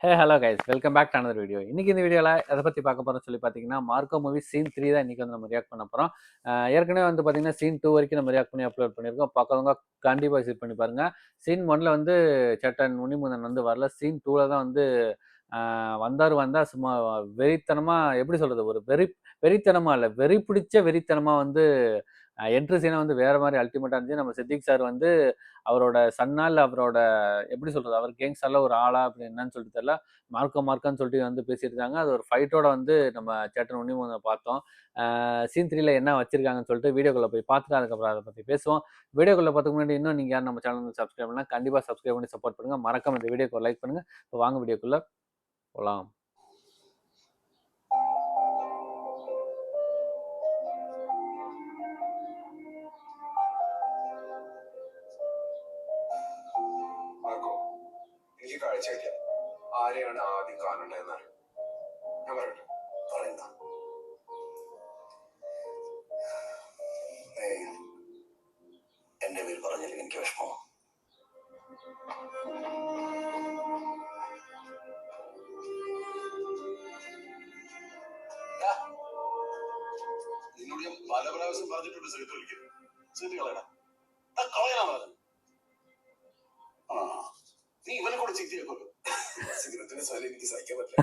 Hello guys, welcome back to another video. இன்னைக்கு இந்த வீடியோவில் எதை பற்றி பார்க்க போகிறோம்னு சொல்லி பார்த்தீங்கன்னா, மார்க்கோ மூவி சீன் 3 தான் இன்றைக்கி வந்து நம்ம ரியாக்ட் பண்ண போகிறோம். ஏற்கனவே வந்து பார்த்தீங்கன்னா சீன் 2 வரைக்கும் நம்ம ரியாக்ட் பண்ணி அப்லோட் பண்ணியிருக்கோம். பார்க்கறவங்க கண்டிப்பாக விசிட் பண்ணி பாருங்கள். சீன் 1ல் வந்து சேட்டன் உன்னிமுதன் வந்து வரல. சீன் 2ல் தான் வந்து வந்தால் சும்மா வெறித்தனமாக, எப்படி சொல்கிறது, ஒரு வெறித்தனமாக இல்லை, வெறி பிடிச்ச வெறித்தனமாக வந்து என்ட்ரி சீனை வந்து வேறு மாதிரி அல்டிமேட்டாக இருந்துச்சு. நம்ம சித்திக் சார் வந்து அவரோட சன்னால் அவரோட எப்படி சொல்கிறது, அவர் கேங்ஸ்டாரில் ஒரு ஆளா அப்படி என்னன்னு சொல்லிட்டு தெரியல, மார்க்கான்னு சொல்லிட்டு வந்து பேசியிருக்காங்க. அது ஒரு ஃபைட்டோட வந்து நம்ம சேட்டன் உன்னிமுதனை பார்த்தோம். சீன் 3ல என்ன வச்சிருக்காங்கன்னு சொல்லிட்டு வீடியோக்குள்ளே போய் பார்த்துட்டு அதுக்கப்புறம் அதை பற்றி பேசுவோம். வீடியோக்குள்ளே பார்த்துக்கு முன்னாடி இன்னும் நீங்கள் யார் நம்ம சேனல் சப்ஸ்கிரைப் பண்ணால் கண்டிப்பாக சப்ஸ்கிரைப் பண்ணி சப்போர்ட் பண்ணுங்கள். மறக்காம இந்த வீடியோக்கு லைக் பண்ணுங்கள். இப்போ வாங்க வீடியோக்குள்ளே போகலாம். എനിക്ക് കാഴ്ചയില്ല. ആരെയാണ് ആദ്യം കാണേണ്ടതെന്ന് ഞാൻ പറയട്ടെ. പറയുന്ന എന്റെ പേര് പറഞ്ഞാൽ എനിക്ക് വിഷമോ. നിന്നോട് ഞാൻ പല പ്രാവശ്യം പറഞ്ഞിട്ടുണ്ട് സിഗരറ്റ് വലിക്കരുത്. സിഗരറ്റ് കളയടാ, കളയാനാ പറഞ്ഞത്. നീ ഇവനെ കൂടെ ചിരിയാക്കുമല്ലോ. സിഗരറ്റിന്റെ സ്വയം എനിക്ക് സഹിക്കാൻ പറ്റില്ല.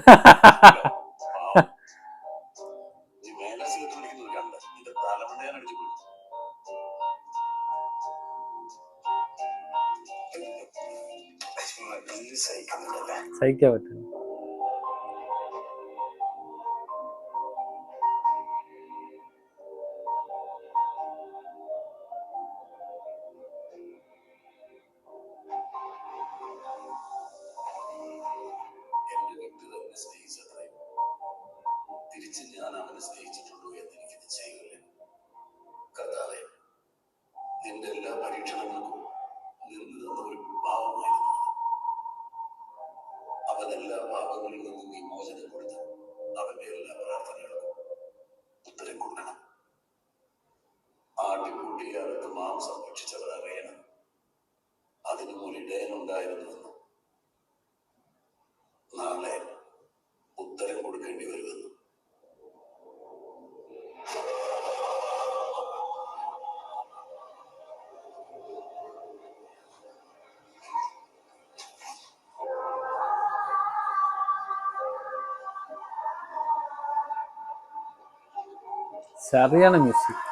നീ മേലെ സിഗരറ്റ് വലിക്കുന്നത് കണ്ട നിന്റെ തലമണ്ടയാൻ അടിച്ചു പോയി. സഹിക്കുന്നില്ലല്ലേ? സഹിക്കാൻ പറ്റില്ല. തിരിച്ച് ഞാൻ അവനെ സ്നേഹിച്ചിട്ടുണ്ടോ എന്ന് എനിക്ക് നിശ്ചയമില്ല. കർത്താവേ, നിന്റെ എല്ലാ പരീക്ഷണങ്ങൾക്കും നിന്ന് തന്ന ഒരു പാവമായിരുന്നു. അവൻ എല്ലാ പാപങ്ങളിൽ നിന്നും നീ മോചനം കൊടുത്ത് അവന്റെ എല്ലാ പ്രാർത്ഥനകൾക്കും ഉത്തരം കൊടുക്കണം. ആട്ടിൻകുട്ടിയാൾക്ക് മാംസം ഭക്ഷിച്ചവർ അറിയണം അതിനും ഒരു ഇടയനുണ്ടായിരുന്നുവെന്നും നാളെ ഉത്തരം കൊടുക്കേണ്ടി വരുമെന്നും. சரியான மியூசிக்.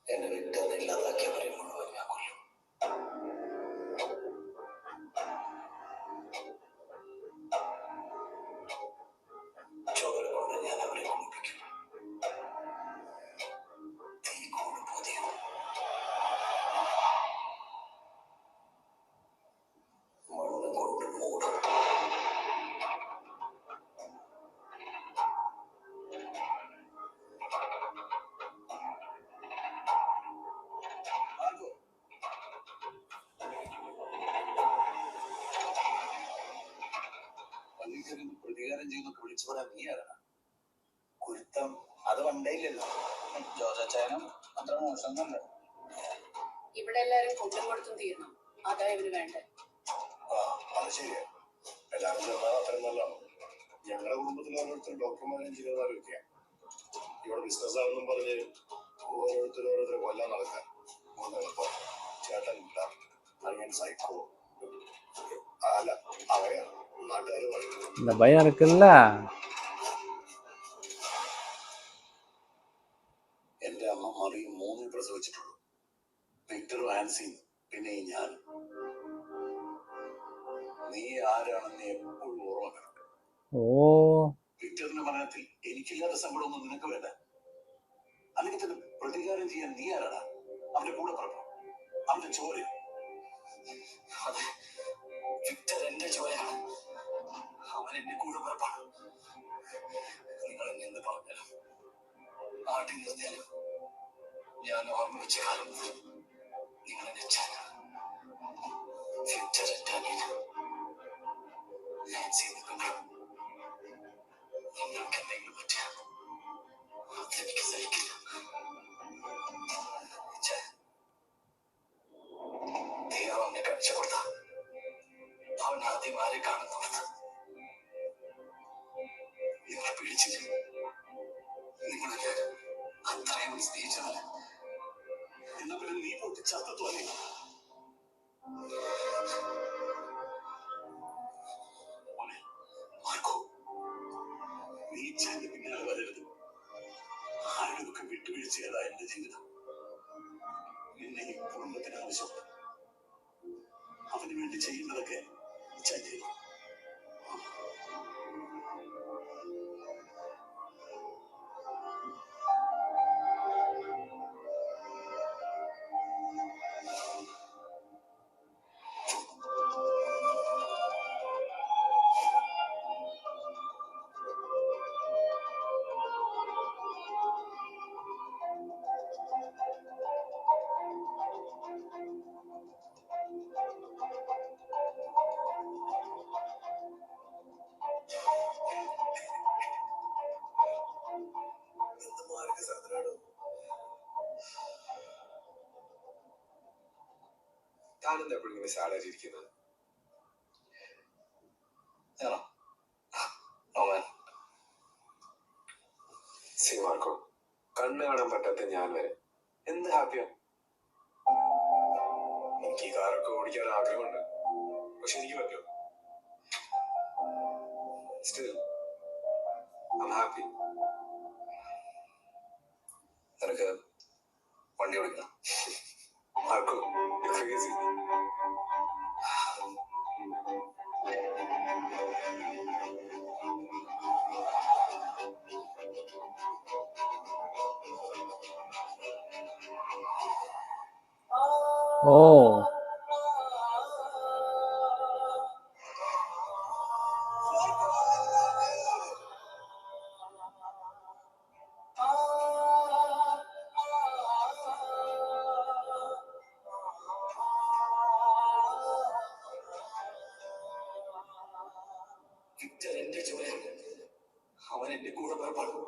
എന്നെ വിട്ടെന്ന് ഇല്ലാതാക്കിയവരെ മുഴുവൻ ഞാൻ കൊല്ലും. ചോര കൊണ്ട് ഞാൻ അവരെ കുളിപ്പിക്കും. തീ കൊണ്ട് പൊതിയും. മണ്ണ് കൊണ്ട് മൂടും. പ്രതികാരം ചെയ്യുന്നൊക്കെ വിളിച്ചു പറയാൻ നീ ആരാണ്? കുരുത്തം അത് പണ്ടേയില്ലല്ലോ. ജോസച്ചാനും അത്ര മോശമൊന്നുമല്ല. ഇവിടെ എല്ലാരും കൊണ്ടും കൊടുത്തും തീരണം, അതാ ഇവന് വേണ്ടേ. അത് ശരിയാ. എല്ലാവരും ചെന്നാൽ അത്രയും നല്ലതാണ്. ഞങ്ങളുടെ കുടുംബത്തിൽ ഓരോരുത്തരും ഡോക്ടർമാരും എഞ്ചിനീയർമാരും ഒക്കെയാ. ഇവിടെ ബിസിനസ് ആണെന്നും പറഞ്ഞ് ഓരോരുത്തരെ കൊല്ലാൻ നടക്കാൻ ചേട്ടൻ ഇല്ല. അങ്ങനെ സൈക്കോ അല്ല അവയാ നാട്ടുകാർ പറയുന്നത്. இந்த பயம் இருக்குல்ல. എന്റെ അമ്മ മറിയും 3 പ്രസവിച്ചിട്ടുള്ളൂ. വിക്ടറും ആൻസിയും പിന്നെ ഈ ഞാൻ. നീ ആരാണെന്ന് എപ്പോഴും ഓർമ്മ. ஓ വിക്ടറിന്റെ മരണത്തിൽ എനിക്കില്ലാത്ത സങ്കടമൊന്നും നിനക്ക് വേണ്ട. അല്ലെങ്കിൽ തന്നെ പ്രതികാരം ചെയ്യാൻ നീ ആരാടാ? അവന്റെ കൂടെ പറഞ്ഞു, അവന്റെ ചോര. അതെ, വിക്ടർ എന്റെ ചോരയാണ്. അവൻ എന്റെ കൂടെ പുറപ്പാണ്. നിങ്ങൾ എന്നെ എന്ത് പറഞ്ഞാലും ആട്ടി നിർത്തിയാലും ഞാൻ ഓർമ്മ വെച്ച കാലം മുതൽ നിങ്ങൾ എന്നെ വിക്ടർ നിങ്ങൾക്ക് എന്തെങ്കിലും പറ്റിയ അതെനിക്ക് സഹിക്കില്ല. ദൈവം അവനെ കാണിച്ചു കൊടുത്ത അവൻ ആദ്യം ആരെ കാണുന്നത് നിങ്ങൾ പിടിച്ചില്ല. നിങ്ങളെ അത്രയും സ്നേഹിച്ചതല്ല. എന്നാ പിന്നെ നീ പോയിട്ട് ചത്തത്തോലെ. മാർക്കോ, നീ ചെന്ന് പിന്നാലെ വരരുത്. ആരുടെയൊക്കെ വിട്ടുവീഴ്ചയല്ല എന്റെ ജീവിതം. എന്നെ ഈ കുടുംബത്തിന് ആവശ്യമുണ്ട്. അവന് വേണ്ടി ചെയ്യുന്നതൊക്കെ ചെയ്തു. താനെന്താ എപ്പോഴും ഇങ്ങനെ സാഡായിട്ട് ഇരിക്കുന്നത്? മാർക്കോ, കണ്ണ് കാണാൻ പറ്റാത്ത ഞാൻ വരെ എന്ത് ഹാപ്പിയാ. എനിക്ക് ഈ കാറൊക്കെ ഓടിക്കാൻ ആഗ്രഹമുണ്ട്, പക്ഷെ എനിക്ക് പറ്റുമോ? Still I am happy. നിനക്ക് വണ്ടി ഓടിക്കണം മാർക്കോ? ക്രേസി. ஓ വിക്ടർ എന്റെ ചോരയാണ്. അവൻ എന്റെ കൂടെ പുറപ്പാടും.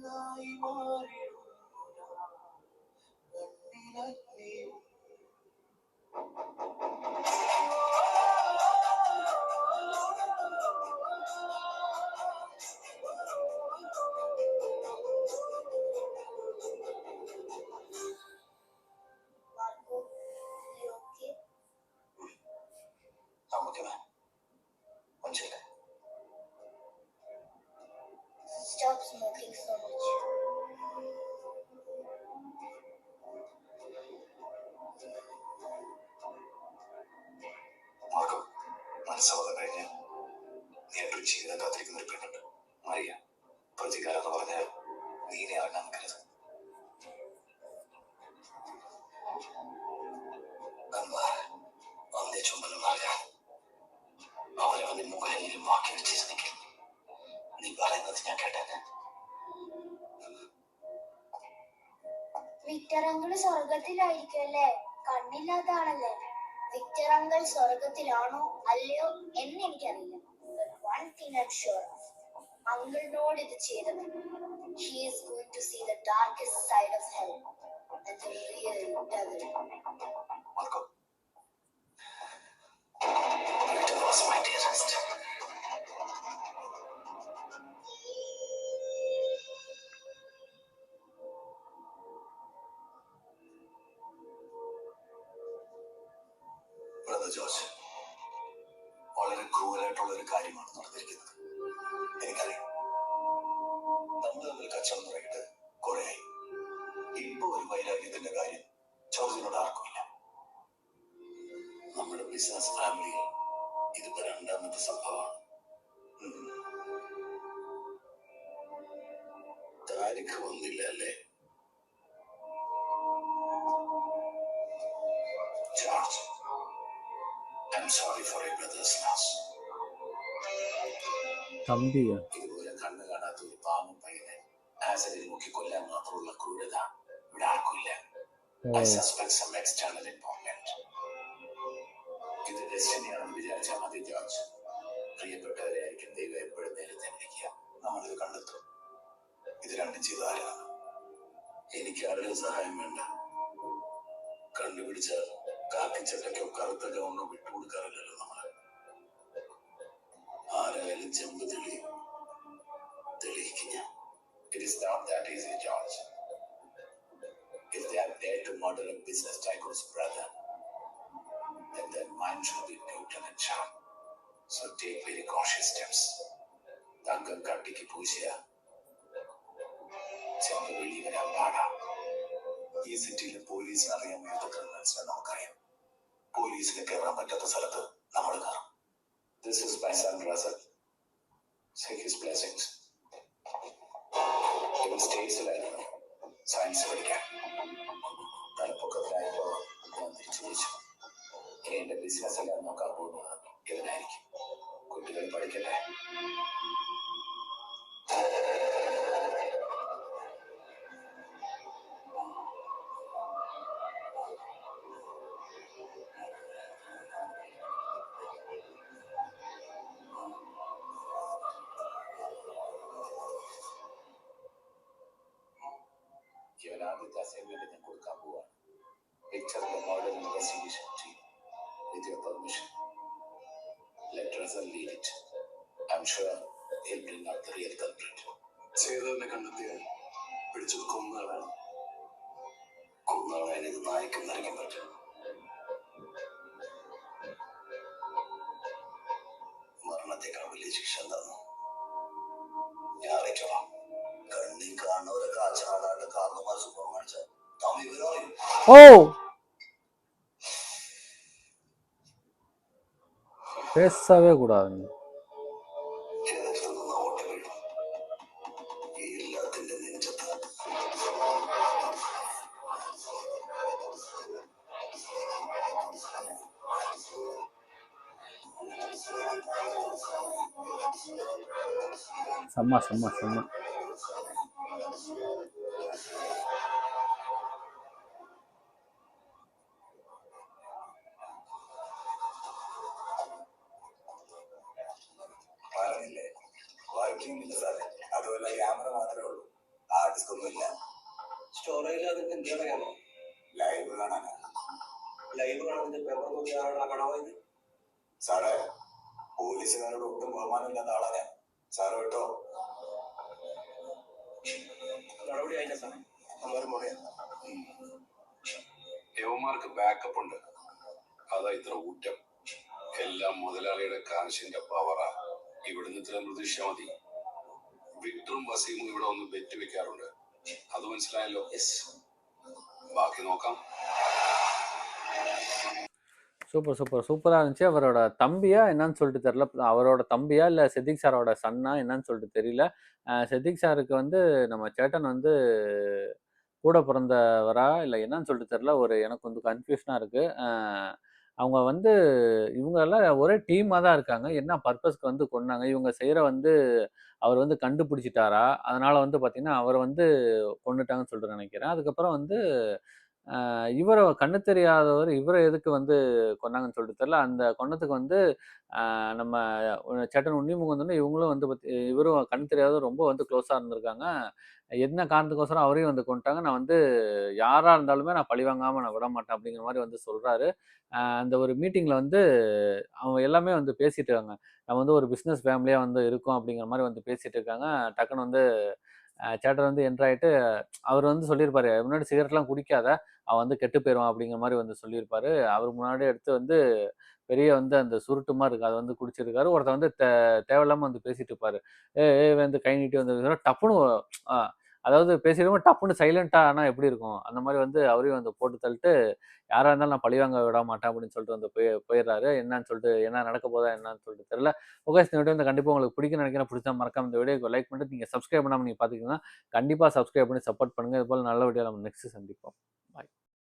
കല്ലായി മാറിടും കണ്ണിലഗ്നിയും. Marco, you okay? നമുക്ക് മനസ്സിലായി. Stop smoking so much. Marco, മനസ്സമ്മതം കഴിഞ്ഞ് നീ എൻ്റെ ഒരു ജീവിതം കാത്തിരിക്കുന്ന ഒരു പെണ്ണുണ്ട്, മറിയ. പ്രതികാരം എന്ന് പറഞ്ഞാൽ നീനെ ഇറങ്ങാൻ നിൽക്കരുത്. അന്ത്യ ചുമലുമാറിയ അവരവന്റെ മുകളിലും ബാക്കി വെച്ചിരുന്നെങ്കിൽ നീ പറയുന്നത് ഞാൻ കേട്ടേനെ. വിക്ടർ അങ്കിൾ സ്വർഗത്തിലായിരിക്കും അല്ലേ? കണ്ണില്ലാത്ത ആളല്ലേ? വിക്ടർ അങ്കിൾ സ്വർഗത്തിലാണോ അല്ലയോ എന്ന് എനിക്കറിയില്ല. One thing I'm sure of. അങ്കിളിനോട് ഇത് ചെയ്തവൻ. He is going to see the darkest side of hell and the real devil. Marco, Victor was my dearest. Brother George, വളരെ ക്രൂരമായിട്ടുള്ള ഒരു കാര്യമാണ് നടന്നിരിക്കുന്നത്. എനിക്കറിയാം. നമ്മൾ തമ്മിൽ കച്ചവടം തുടങ്ങിയിട്ട് കുറെയായി. ഇപ്പൊ ഒരു വൈരാഗ്യത്തിന്റെ കാര്യം ജോർജിനോട് ആർക്കുമില്ല. നമ്മുടെ ബിസിനസ് ഫാമിലിയിൽ ഇതിപ്പോ രണ്ടാമത്തെ സംഭവമാണ്. താരിഖ് വന്നില്ല അല്ലേ? George, I'm sorry for your brother's loss. തമ്പിയോ? ഇതുപോലെ കണ്ണു കാണാത്ത ഒരു പാവം പയ്യനെ ആസിഡിൽ മുക്കി കൊല്ലാൻ മാത്രമുള്ള ക്രൂരത ഇവിടെ ആർക്കുമില്ല. I suspect some external involvement. ഇത് ഡെസ്റ്റിനിയാണെന്ന് വിചാരിച്ചാൽ മതി ജോർജ്. പ്രിയപ്പെട്ടവരെ ആയിരിക്കും ദൈവം എപ്പോഴും നേരത്തെ വിളിക്കുക. നമ്മളിത് കണ്ടെത്തും. ഇത് രണ്ടും ചെയ്ത ആരാണ്? എനിക്ക് ആരുടെയും സഹായം വേണ്ട. കണ്ടുപിടിച്ച കാക്കിച്ചട്ടയ്ക്കോ കറുത്ത ഗൗണോ വിട്ടുകൊടുക്കാറില്ലല്ലോ നമ്മള്. ആരായാലും ചെമ്പ് തെളിയിക്കും ഞാൻ. It is not that easy, George. If they are there to murder a business tycoon's brother, then their mind should be neutral and sharp. So take very cautious steps. തങ്കം കട്ടിക്ക് പൂശിയ ചെമ്പ് വെളി വരാൻ പാടാം. ഈ സിറ്റിയിലെ പോലീസിന് അറിയാൻ ഏത് ക്രിമിനൽസിനെ നമുക്കറിയാം. പോലീസിന് കയറാൻ പറ്റാത്ത സ്ഥലത്ത് നമ്മൾ കയറും. This is my son Russell. Take his blessings. ഇവൻ സ്റ്റേറ്റ്സിലായിരുന്നു സയൻസ് പഠിക്കാൻ. തലപ്പൊക്കത്തിലായപ്പോൾ ഞാൻ തിരിച്ചു വിളിച്ചു. ഇനി എന്റെ ബിസിനസ് എല്ലാം നോക്കാൻ പോകുന്നത് ഇവനായിരിക്കും. കുട്ടികൾ പഠിക്കട്ടെ. ഇവൻ ആദ്യത്തെ അസൈൻമെന്റ് ഞാൻ കൊടുക്കാൻ പോവാണ്. പിക്ചറിന്റെ model investigation team. With your permission, let Russell lead it. I'm sure he'll bring out the real culprit. ചെയ്തവനെ കണ്ടെത്തിയാൽ പിടിച്ചത് കൊന്നാളാണ്. കൊന്നാളെ ഇത് നായ്ക്കും നൽകാൻ പറ്റും. മരണത്തെക്കാൾ വലിയ ശിക്ഷ എന്താന്ന് ഞാൻ അറിയിച്ചോളാം. കണ്ണി കാണുന്നവരൊക്കെ അച്ഛനാടാണ്ട് കാരണന്മാർ സുഖം കാണിച്ച തമ്മി വിവരം അറിയും. ஓ பேசவே கூடாது. കേരളത്തിൽ നിന്ന് ഓട്ട വീഴും. ഈ എല്ലാത്തിന്റെ നെഞ്ചത്ത് செம்ம செம்ம செம்ம. പറഞ്ഞില്ലേ, വർക്കിംഗ് സാറേ. അതുപോലെ ക്യാമറ മാത്രമേ ഉള്ളൂ. ആ ഡിസ്ക് ഒന്നുമില്ല. സ്റ്റോറേജിൽ അതിന്റെ എന്താണ് ലൈവ് കാണാനാ. ലൈവ് കാണുന്നതിന്റെ പേപ്പർ നോക്കിയാണ് കടവായത്. സാറേ, പോലീസുകാരോട് ഒട്ടും ബഹുമാനമില്ലാത്ത ആളാ ഞാൻ. സാറ് കേട്ടോ, നടപടി ആയില്ല സാറേ. അന്നേരം പറയാം. യവന്മാർക്ക് ബാക്കപ്പ് ഉണ്ട്, അതാ ഇത്ര ഊറ്റം. എല്ലാം മുതലാളിയുടെ കാശിന്റെ പവറാ. ഇവിടുന്ന് ഇത്ര പ്രതീക്ഷ മതി. വിക്ടറും വസീമും ഇവിടെ ഒന്ന് ബെറ്റ് വെക്കാറുണ്ട്, അത് മനസ്സിലായല്ലോ. ബാക്കി നോക്കാം. சூப்பராக இருந்துச்சு. அவரோட தம்பியா என்னன்னு சொல்லிட்டு தெரில. அவரோட தம்பியா இல்லை சித்திக் சாரோட சன்னா என்னன்னு சொல்லிட்டு தெரியல. சித்திக் சாருக்கு வந்து நம்ம சேட்டன் வந்து கூட பிறந்தவரா இல்லை என்னன்னு சொல்லிட்டு தெரில. எனக்கு வந்து கன்ஃபியூஷனாக இருக்குது. அவங்க வந்து இவங்க எல்லாம் ஒரே டீமாக தான் இருக்காங்க. என்ன பர்பஸ்க்கு வந்து கொண்டாங்க, இவங்க செய்கிற வந்து அவர் வந்து கண்டுபிடிச்சிட்டாரா, அதனால் வந்து பார்த்திங்கன்னா அவரை வந்து கொண்டுட்டாங்கன்னு சொல்லிட்டு நினைக்கிறேன். அதுக்கப்புறம் வந்து இவரை கண்ணு தெரியாதவர் இவரை எதுக்கு வந்து கொண்டாங்கன்னு சொல்லிட்டு தெரியல. அந்த கொன்னதுக்கு வந்து நம்ம சேட்டன் உன்னிமுகம் வந்து இவங்களும் வந்து இவரும் கண்ணு தெரியாதவர் ரொம்ப வந்து க்ளோஸாக இருந்திருக்காங்க. என்ன காரணத்துக்கோசரம் அவரையும் வந்து கொண்டுட்டாங்க. நான் வந்து யாராக இருந்தாலுமே நான் பழி வாங்காமல் நான் விட மாட்டேன் அப்படிங்கிற மாதிரி வந்து சொல்கிறாரு. அந்த ஒரு மீட்டிங்கில் வந்து அவங்க எல்லாமே வந்து பேசிகிட்டு இருக்காங்க. நம்ம வந்து ஒரு பிஸ்னஸ் ஃபேமிலியாக வந்து இருக்கோம் அப்படிங்கிற மாதிரி வந்து பேசிகிட்டு இருக்காங்க. டக்குன்னு வந்து சேட்டர் வந்து என்ட்ராயிட்டு அவர் வந்து சொல்லியிருப்பாரு, முன்னாடி சிகரெட்லாம் குடிக்காத, அவன் வந்து கெட்டு போயிடுவான் அப்படிங்கிற மாதிரி வந்து சொல்லியிருப்பாரு. அவர் முன்னாடி எடுத்து வந்து பெரிய வந்து அந்த சுருட்டு மாதிரி இருக்குது, அதை வந்து குடிச்சிருக்காரு. ஒருத்தர் வந்து தேவையில்லாமல் வந்து பேசிட்டு இருப்பாரு. வந்து கை நீட்டி வந்து டப்புன்னு அதாவது பேசிடுவோம், டப்புன்னு சைலண்ட்டாக ஆனால் எப்படி இருக்கும் அந்த மாதிரி வந்து அவரையும் வந்து போட்டு தள்ளிட்டு யாராக இருந்தாலும் நான் பழிவாங்க விட மாட்டேன் அப்படின்னு சொல்லிட்டு வந்து போயிடுறாரு. என்னன்னு சொல்லிட்டு என்ன நடக்க போதா என்னன்னு சொல்லிட்டு தெரியல. ஓகே, இந்த வீடியோ வந்து கண்டிப்பாக உங்களுக்கு பிடிக்கும்னு நினைக்கிறேன். பிடிச்சா மறக்காம இந்த வீடியோக்கு லைக் பண்ணிட்டு நீங்கள் சப்ஸ்கிரைப் பண்ணாமல் நீங்கள் பார்த்துக்கிங்கன்னா கண்டிப்பாக சப்ஸ்கிரைப் பண்ணி சப்போர்ட் பண்ணுங்கள். இது போல் நல்ல வீடியோ நம்ம நெக்ஸ்ட் சந்திப்போம்.